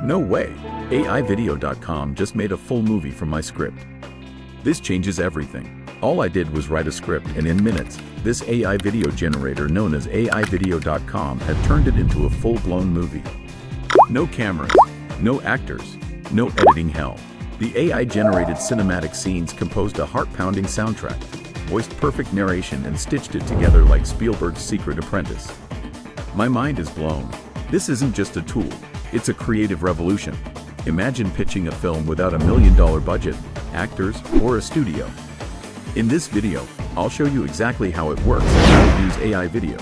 No way! AIvideo.com just made a full movie from my script. This changes everything. All I did was write a script, and in minutes, this AI video generator known as AIvideo.com had turned it into a full-blown movie. No cameras, no actors, no editing hell. The AI-generated cinematic scenes composed a heart-pounding soundtrack, voiced perfect narration, and stitched it together like Spielberg's Secret Apprentice. My mind is blown. This isn't just a tool, it's a creative revolution. Imagine pitching a film without $1 million budget, actors, or a studio. In this video, I'll show you exactly how it works and how to use AI video.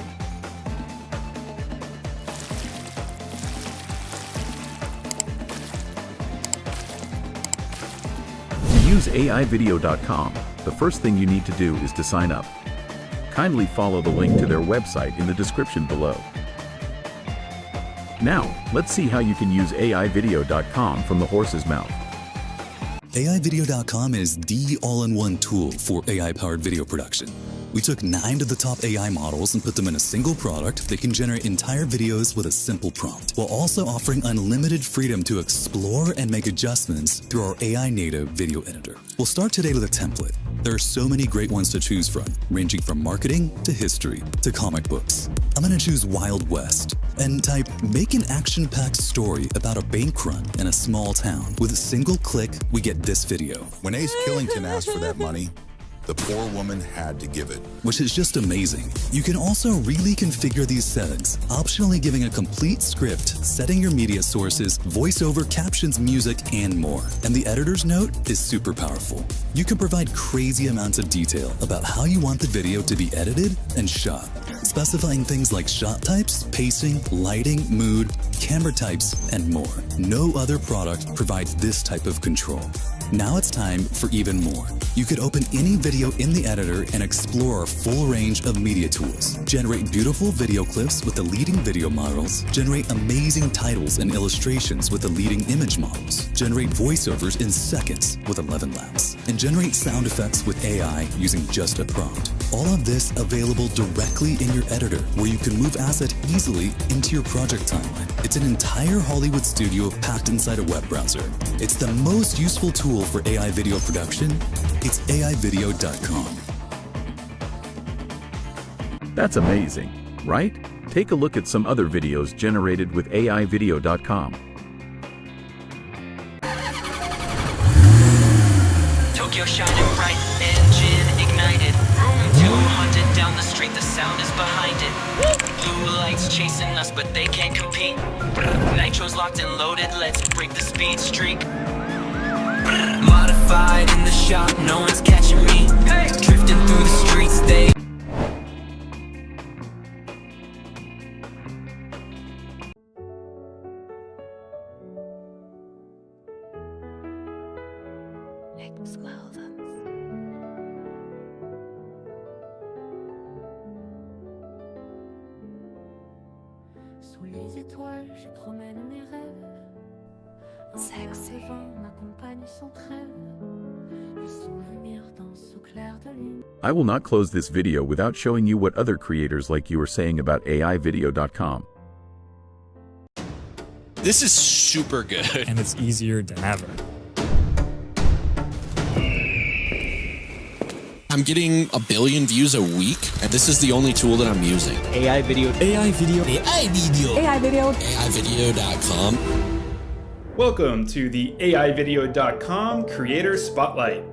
To use AIvideo.com, the first thing you need to do is to sign up. Kindly follow the link to their website in the description below. Now, let's see how you can use AIvideo.com from the horse's mouth. AIvideo.com is the all-in-one tool for AI-powered video production. We took 9 of the top AI models and put them in a single product that can generate entire videos with a simple prompt, while also offering unlimited freedom to explore and make adjustments through our AI-native video editor. We'll start today with a template. There are so many great ones to choose from, ranging from marketing to history to comic books. I'm going to choose Wild West and type "make an action-packed story about a bank run in a small town." With a single click, we get this video. When Ace Killington asked for that money, the poor woman had to give it. Which is just amazing. You can also really configure these settings, optionally giving a complete script, setting your media sources, voiceover, captions, music, and more. And the editor's note is super powerful. You can provide crazy amounts of detail about how you want the video to be edited and shot, specifying things like shot types, pacing, lighting, mood, camera types, and more. No other product provides this type of control. Now it's time for even more. You could open any video in the editor and explore our full range of media tools. Generate beautiful video clips with the leading video models. Generate amazing titles and illustrations with the leading image models. Generate voiceovers in seconds with 11 Labs. And generate sound effects with AI using just a prompt. All of this available directly in your editor, where you can move assets easily into your project timeline. It's an entire Hollywood studio packed inside a web browser. It's the most useful tool for AI video production. It's AIvideo.com. That's amazing, right? Take a look at some other videos generated with AIvideo.com. Tokyo shining bright, engine ignited. Room 200 down the street, the sound is behind it. Blue lights chasing us, but they can't compete. Nitro's locked and loaded, let's break the speed streak. Modified in the shop, no one's catching me. Drifting through the streets, they Sous les étoiles, je promène mes rêves. Sexy. M'accompagne sans trêve. Les souvenirs dansent au clair de lune. I will not close this video without showing you what other creators like you are saying about AIvideo.com. This is super good. And it's easier than ever. I'm getting 1 billion views a week, and this is the only tool that I'm using. AI video. AI video. AI video. AI video. AIvideo.com. Welcome to the AIvideo.com Creator Spotlight.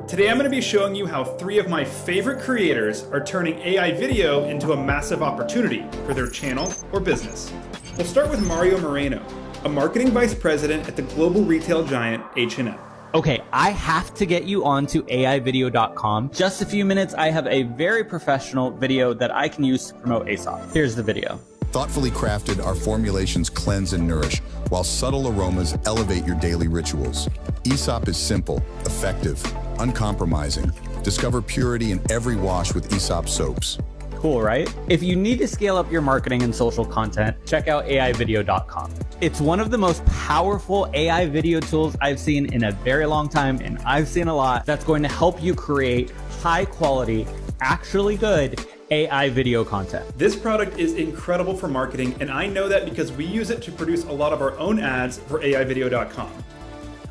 Today I'm going to be showing you how 3 of my favorite creators are turning AI video into a massive opportunity for their channel or business. We'll start with Mario Moreno, a marketing vice president at the global retail giant H&M. Okay, I have to get you onto AIvideo.com. Just a few minutes, I have a very professional video that I can use to promote Aesop. Here's the video. Thoughtfully crafted, our formulations cleanse and nourish, while subtle aromas elevate your daily rituals. Aesop is simple, effective, uncompromising. Discover purity in every wash with Aesop soaps. Cool, right? If you need to scale up your marketing and social content, check out AIvideo.com. It's one of the most powerful AI video tools I've seen in a very long time, and I've seen a lot, that's going to help you create high quality, actually good AI video content. This product is incredible for marketing, and I know that because we use it to produce a lot of our own ads for AIvideo.com.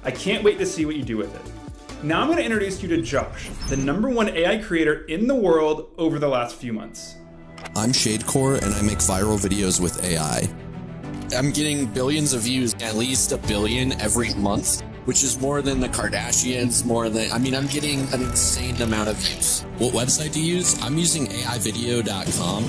I can't wait to see what you do with it. Now I'm going to introduce you to Josh, the #1 AI creator in the world over the last few months. I'm Shadecore and I make viral videos with AI. I'm getting billions of views, at least 1 billion every month, which is more than the Kardashians, I'm getting an insane amount of views. What website to use? I'm using AIvideo.com.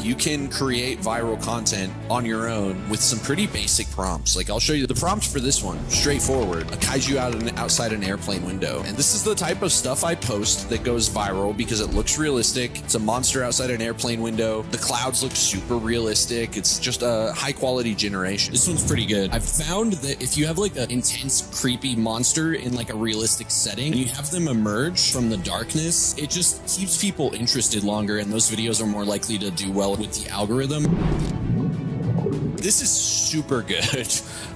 You can create viral content on your own with some pretty basic prompts. Like I'll show you the prompt for this one, straightforward, a kaiju outside an airplane window. And this is the type of stuff I post that goes viral because it looks realistic. It's a monster outside an airplane window. The clouds look super realistic. It's just a high quality generation. This one's pretty good. I've found that if you have like an intense, creepy monster in like a realistic setting and you have them emerge from the darkness, it just keeps people interested longer and those videos are more likely to do well with the algorithm. This is super good.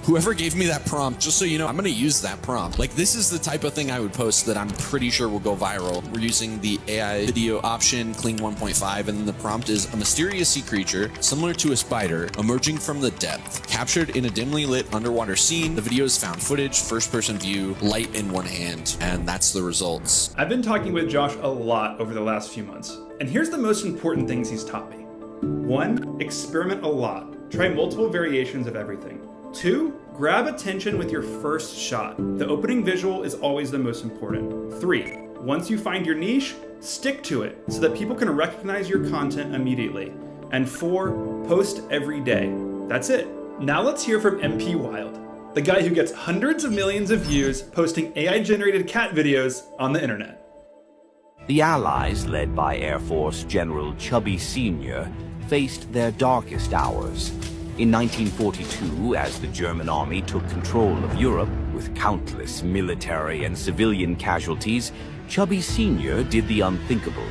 Whoever gave me that prompt, just so you know, I'm going to use that prompt. Like this is the type of thing I would post that I'm pretty sure will go viral. We're using the AI video option, Clean 1.5, and the prompt is a mysterious sea creature, similar to a spider, emerging from the depth, captured in a dimly lit underwater scene. The video is found footage, first person view, light in one hand, and that's the results. I've been talking with Josh a lot over the last few months, and here's the most important things he's taught me. 1, experiment a lot. Try multiple variations of everything. 2, grab attention with your first shot. The opening visual is always the most important. 3, once you find your niche, stick to it so that people can recognize your content immediately. And 4, post every day. That's it. Now let's hear from MP Wild, the guy who gets hundreds of millions of views posting AI-generated cat videos on the internet. The Allies, led by Air Force General Chubby Sr., faced their darkest hours. In 1942, as the German army took control of Europe with countless military and civilian casualties, Chubby Sr. did the unthinkable.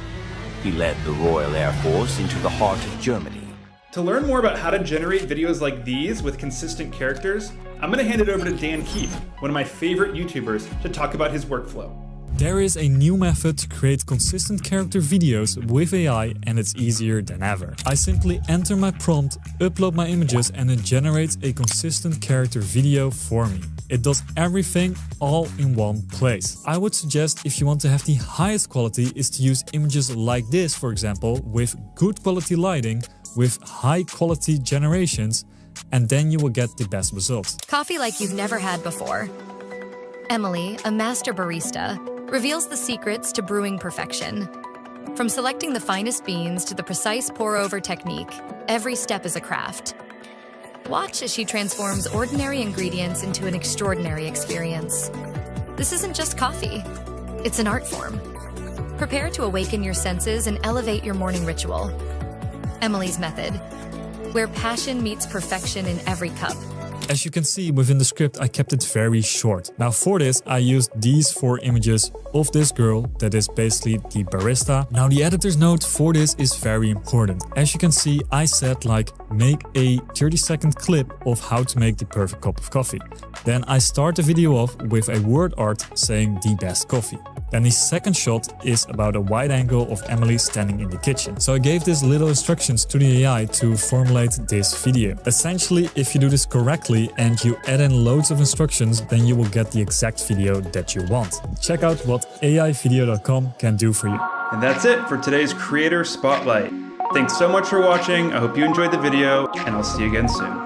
He led the Royal Air Force into the heart of Germany. To learn more about how to generate videos like these with consistent characters, I'm going to hand it over to Dan Keefe, one of my favorite YouTubers, to talk about his workflow. There is a new method to create consistent character videos with AI, and it's easier than ever. I simply enter my prompt, upload my images, and it generates a consistent character video for me. It does everything all in one place. I would suggest, if you want to have the highest quality, is to use images like this, for example, with good quality lighting, with high quality generations, and then you will get the best results. Coffee like you've never had before. Emily, a master barista, reveals the secrets to brewing perfection. From selecting the finest beans to the precise pour-over technique, every step is a craft. Watch as she transforms ordinary ingredients into an extraordinary experience. This isn't just coffee, it's an art form. Prepare to awaken your senses and elevate your morning ritual. Emily's Method, where passion meets perfection in every cup. As you can see within the script, I kept it very short. Now for this, I used these 4 images of this girl that is basically the barista. Now the editor's note for this is very important. As you can see, I said like make a 30-second clip of how to make the perfect cup of coffee. Then I start the video off with a word art saying the best coffee. Then the second shot is about a wide angle of Emily standing in the kitchen. So I gave this little instructions to the AI to formulate this video. Essentially, if you do this correctly and you add in loads of instructions, then you will get the exact video that you want. Check out what AIvideo.com can do for you. And that's it for today's Creator Spotlight. Thanks so much for watching. I hope you enjoyed the video, and I'll see you again soon.